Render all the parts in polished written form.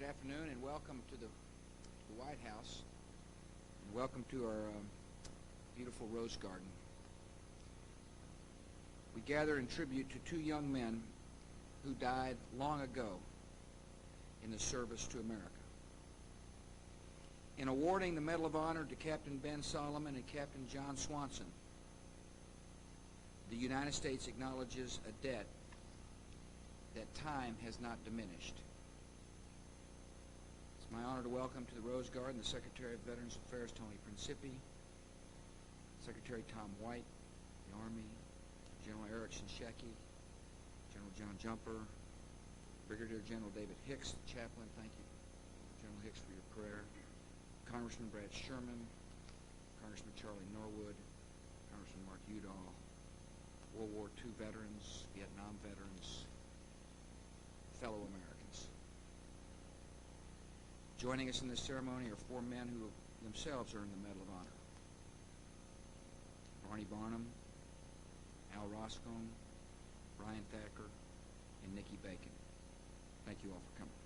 Good afternoon and welcome to the White House, and welcome to our beautiful rose garden. We gather in tribute to two young men who died long ago in the service to America. In awarding the Medal of Honor to Captain Ben Solomon and Captain John Swanson, the United States acknowledges a debt that time has not diminished. It's my honor to welcome to the Rose Garden the Secretary of Veterans Affairs, Tony Principi, Secretary Tom White, the Army, General Erickson Shecky, General John Jumper, Brigadier General David Hicks, the chaplain. Thank you, General Hicks, for your prayer. Congressman Brad Sherman, Congressman Charlie Norwood, Congressman Mark Udall, World War II veterans, Vietnam veterans, fellow Americans. Joining us in this ceremony are four men who themselves earned the Medal of Honor: Barney Barnum, Al Roscombe, Brian Thacker, and Nikki Bacon. Thank you all for coming.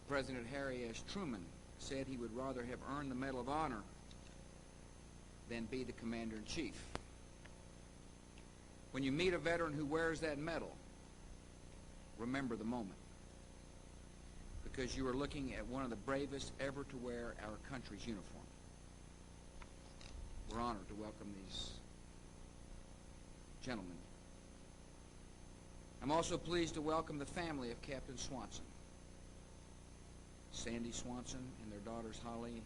President Harry S. Truman said he would rather have earned the Medal of Honor than be the Commander-in-Chief. When you meet a veteran who wears that medal, remember the moment, because you are looking at one of the bravest ever to wear our country's uniform. We're honored to welcome these gentlemen. I'm also pleased to welcome the family of Captain Swanson, Sandy Swanson and their daughters Holly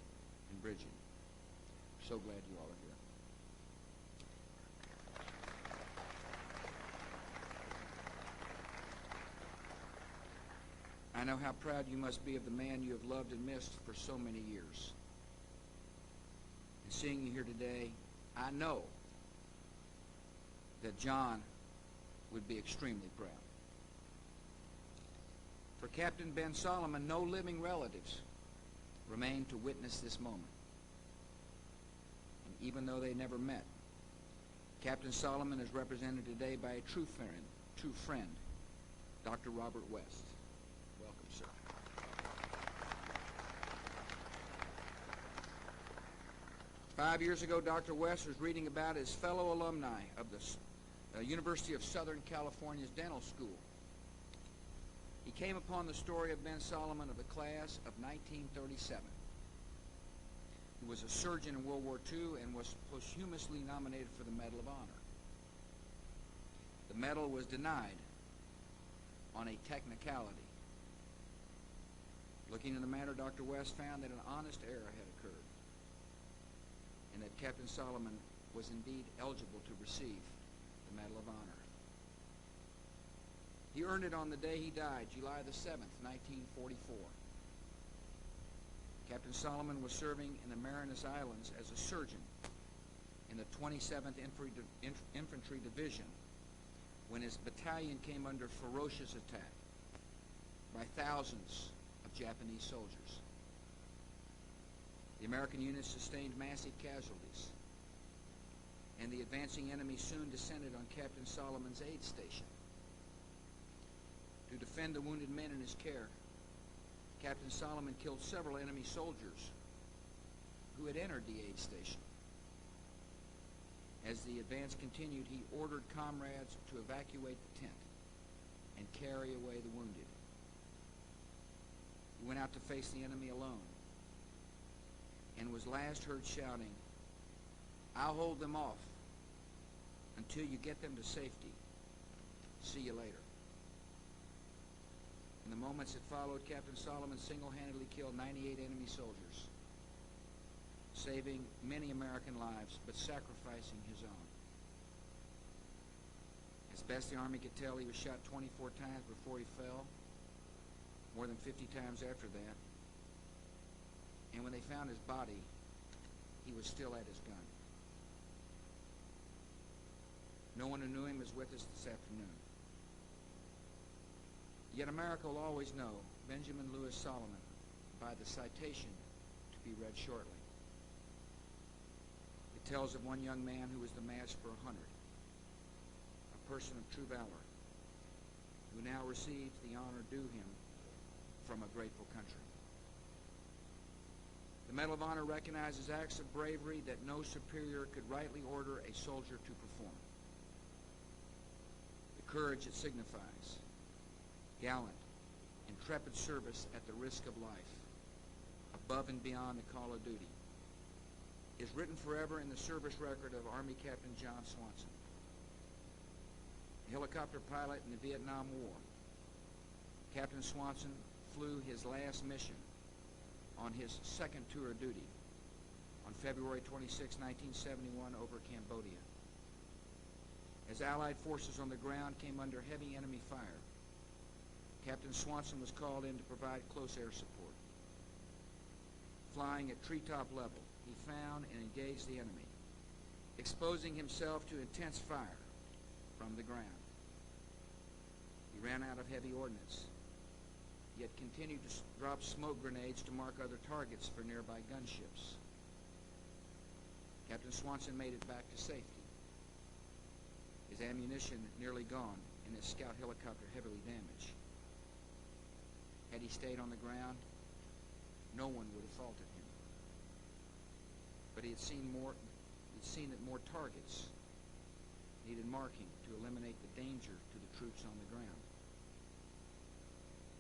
and Bridget. So glad you all are here. I know how proud you must be of the man you have loved and missed for so many years. And seeing you here today, I know that John would be extremely proud. For Captain Ben Solomon, no living relatives remain to witness this moment. And even though they never met, Captain Solomon is represented today by a true friend, Dr. Robert West. Welcome, sir. Five years ago, Dr. West was reading about his fellow alumni of the University of Southern California's dental school. He came upon the story of Ben Solomon of the class of 1937. He was a surgeon in World War II and was posthumously nominated for the Medal of Honor. The medal was denied on a technicality. Looking into the matter, Dr. West found that an honest error had occurred and that Captain Solomon was indeed eligible to receive the Medal of Honor. He earned it on the day he died, July the 7th, 1944. Captain Solomon was serving in the Marianas Islands as a surgeon in the 27th Infantry Division when his battalion came under ferocious attack by thousands of Japanese soldiers. The American unit sustained massive casualties, and the advancing enemy soon descended on Captain Solomon's aid station. To defend the wounded men in his care, Captain Solomon killed several enemy soldiers who had entered the aid station. As the advance continued, he ordered comrades to evacuate the tent and carry away the wounded. He went out to face the enemy alone and was last heard shouting, "I'll hold them off until you get them to safety. See you later." In the moments that followed, Captain Solomon single-handedly killed 98 enemy soldiers, saving many American lives, but sacrificing his own. As best the Army could tell, he was shot 24 times before he fell, more than 50 times after that. And when they found his body, he was still at his gun. No one who knew him is with us this afternoon. Yet America will always know Benjamin Lewis Solomon by the citation to be read shortly. It tells of one young man who was the match for 100, a person of true valor, who now receives the honor due him from a grateful country. The Medal of Honor recognizes acts of bravery that no superior could rightly order a soldier to perform. The courage it signifies, gallant, intrepid service at the risk of life, above and beyond the call of duty, is written forever in the service record of Army Captain John Swanson, a helicopter pilot in the Vietnam War. Captain Swanson flew his last mission on his second tour of duty on February 26, 1971, over Cambodia. As Allied forces on the ground came under heavy enemy fire, Captain Swanson was called in to provide close air support. Flying at treetop level, he found and engaged the enemy, exposing himself to intense fire from the ground. He ran out of heavy ordnance, yet continued to drop smoke grenades to mark other targets for nearby gunships. Captain Swanson made it back to safety, his ammunition nearly gone and his scout helicopter heavily damaged. Had he stayed on the ground, no one would have faulted him. But he had seen that more targets needed marking to eliminate the danger to the troops on the ground.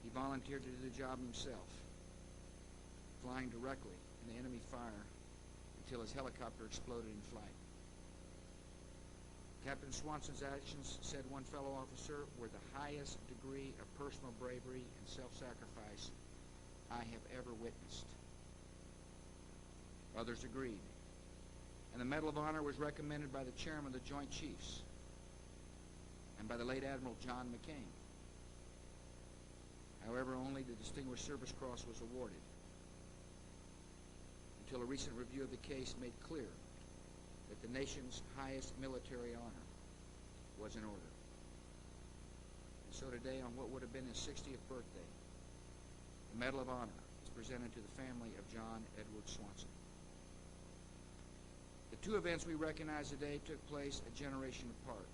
He volunteered to do the job himself, flying directly in the enemy fire until his helicopter exploded in flight. Captain Swanson's actions, said one fellow officer, were the highest degree of personal bravery and self-sacrifice I have ever witnessed. Others agreed, and the Medal of Honor was recommended by the chairman of the Joint Chiefs and by the late Admiral John McCain. However, only the Distinguished Service Cross was awarded, until a recent review of the case made clear that the nation's highest military honor was in order. And so today, on what would have been his 60th birthday, the Medal of Honor is presented to the family of John Edward Swanson. The two events we recognize today took place a generation apart,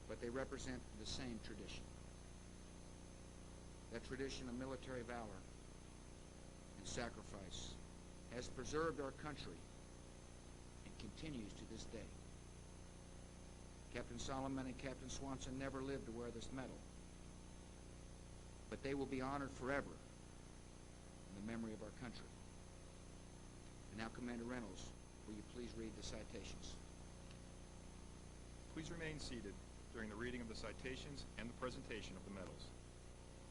but they represent the same tradition. That tradition of military valor and sacrifice has preserved our country and continues to this day. Captain Solomon and Captain Swanson never lived to wear this medal, but they will be honored forever in the memory of our country. And now, Commander Reynolds, will you please read the citations? Please remain seated during the reading of the citations and the presentation of the medals.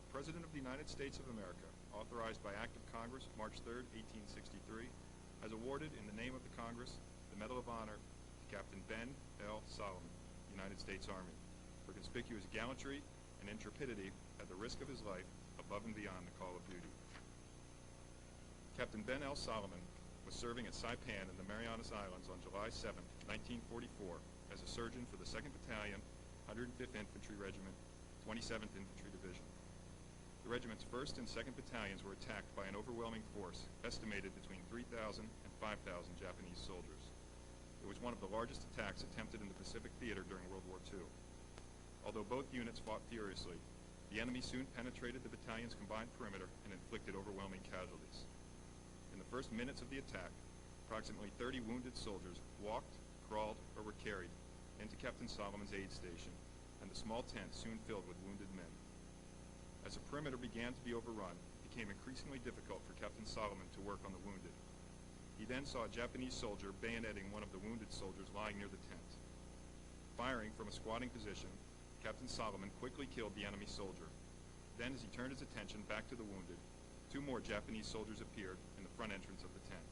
The President of the United States of America, authorized by Act of Congress, March 3, 1863, has awarded in the name of the Congress the Medal of Honor to Captain Ben L. Solomon, United States Army, for conspicuous gallantry and intrepidity at the risk of his life above and beyond the call of duty. Captain Ben L. Solomon was serving at Saipan in the Marianas Islands on July 7, 1944, as a surgeon for the 2nd Battalion, 105th Infantry Regiment, 27th Infantry Division. The regiment's 1st and 2nd Battalions were attacked by an overwhelming force, estimated between 3,000 and 5,000 Japanese soldiers. It was one of the largest attacks attempted in the Pacific Theater during World War II. Although both units fought furiously, the enemy soon penetrated the battalion's combined perimeter and inflicted overwhelming casualties. In the first minutes of the attack, approximately 30 wounded soldiers walked, crawled, or were carried into Captain Solomon's aid station, and the small tent soon filled with wounded men. As the perimeter began to be overrun, it became increasingly difficult for Captain Solomon to work on the wounded. He then saw a Japanese soldier bayoneting one of the wounded soldiers lying near the tent. Firing from a squatting position, Captain Solomon quickly killed the enemy soldier. Then, as he turned his attention back to the wounded, 2 more Japanese soldiers appeared in the front entrance of the tent.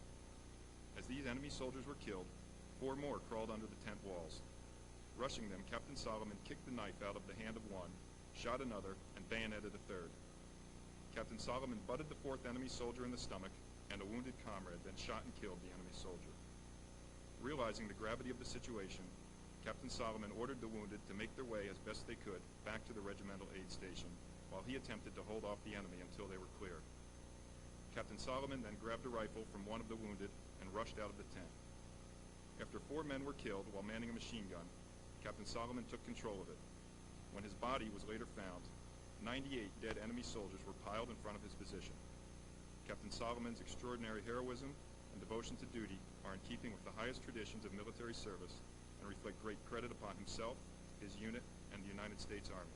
As these enemy soldiers were killed, 4 more crawled under the tent walls. Rushing them, Captain Solomon kicked the knife out of the hand of one, shot another, and bayoneted a third. Captain Solomon butted the 4th enemy soldier in the stomach and a wounded comrade, then shot and killed the enemy soldier. Realizing the gravity of the situation, Captain Solomon ordered the wounded to make their way as best they could back to the regimental aid station, while he attempted to hold off the enemy until they were clear. Captain Solomon then grabbed a rifle from one of the wounded and rushed out of the tent. After 4 men were killed while manning a machine gun, Captain Solomon took control of it. When his body was later found, 98 dead enemy soldiers were piled in front of his position. Captain Solomon's extraordinary heroism and devotion to duty are in keeping with the highest traditions of military service and reflect great credit upon himself, his unit, and the United States Army.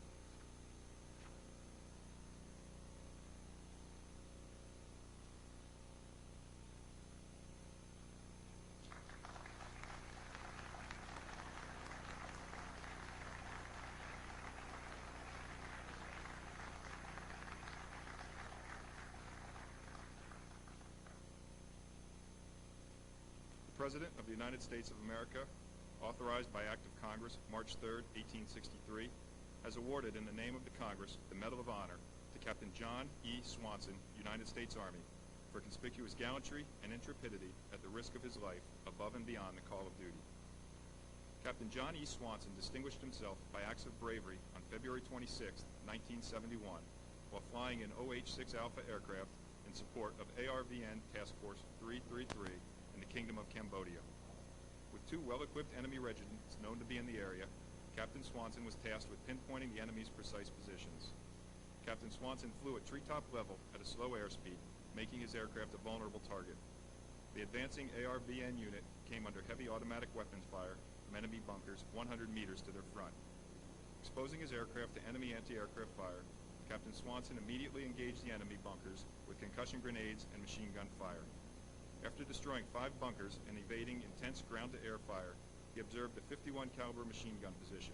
The President of the United States of America, authorized by Act of Congress March 3, 1863, has awarded in the name of the Congress the Medal of Honor to Captain John E. Swanson, United States Army, for conspicuous gallantry and intrepidity at the risk of his life above and beyond the call of duty. Captain John E. Swanson distinguished himself by acts of bravery on February 26, 1971, while flying an OH-6 Alpha aircraft in support of ARVN Task Force 333 in the Kingdom of Cambodia. With 2 well-equipped enemy regiments known to be in the area, Captain Swanson was tasked with pinpointing the enemy's precise positions. Captain Swanson flew at treetop level at a slow airspeed, making his aircraft a vulnerable target. The advancing ARVN unit came under heavy automatic weapons fire from enemy bunkers 100 meters to their front. Exposing his aircraft to enemy anti-aircraft fire, Captain Swanson immediately engaged the enemy bunkers with concussion grenades and machine gun fire. After destroying 5 bunkers and evading intense ground-to-air fire, he observed a 51 caliber machine gun position.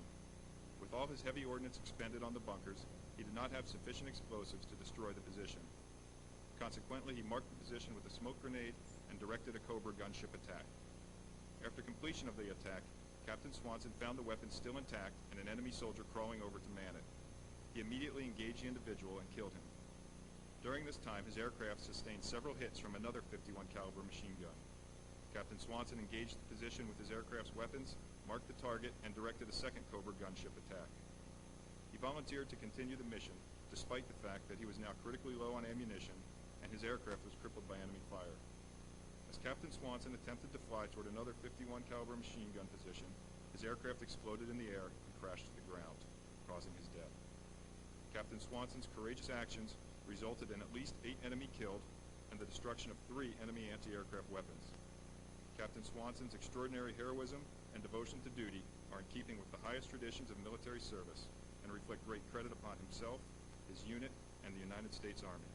With all his heavy ordnance expended on the bunkers, he did not have sufficient explosives to destroy the position. Consequently, he marked the position with a smoke grenade and directed a Cobra gunship attack. After completion of the attack, Captain Swanson found the weapon still intact and an enemy soldier crawling over to man it. He immediately engaged the individual and killed him. During this time, his aircraft sustained several hits from another 51 caliber machine gun. Captain Swanson engaged the position with his aircraft's weapons, marked the target, and directed a second Cobra gunship attack. He volunteered to continue the mission, despite the fact that he was now critically low on ammunition and his aircraft was crippled by enemy fire. As Captain Swanson attempted to fly toward another 51 caliber machine gun position, his aircraft exploded in the air and crashed to the ground, causing his death. Captain Swanson's courageous actions resulted in at least 8 enemy killed and the destruction of 3 enemy anti-aircraft weapons. Captain Swanson's extraordinary heroism and devotion to duty are in keeping with the highest traditions of military service and reflect great credit upon himself, his unit, and the United States Army.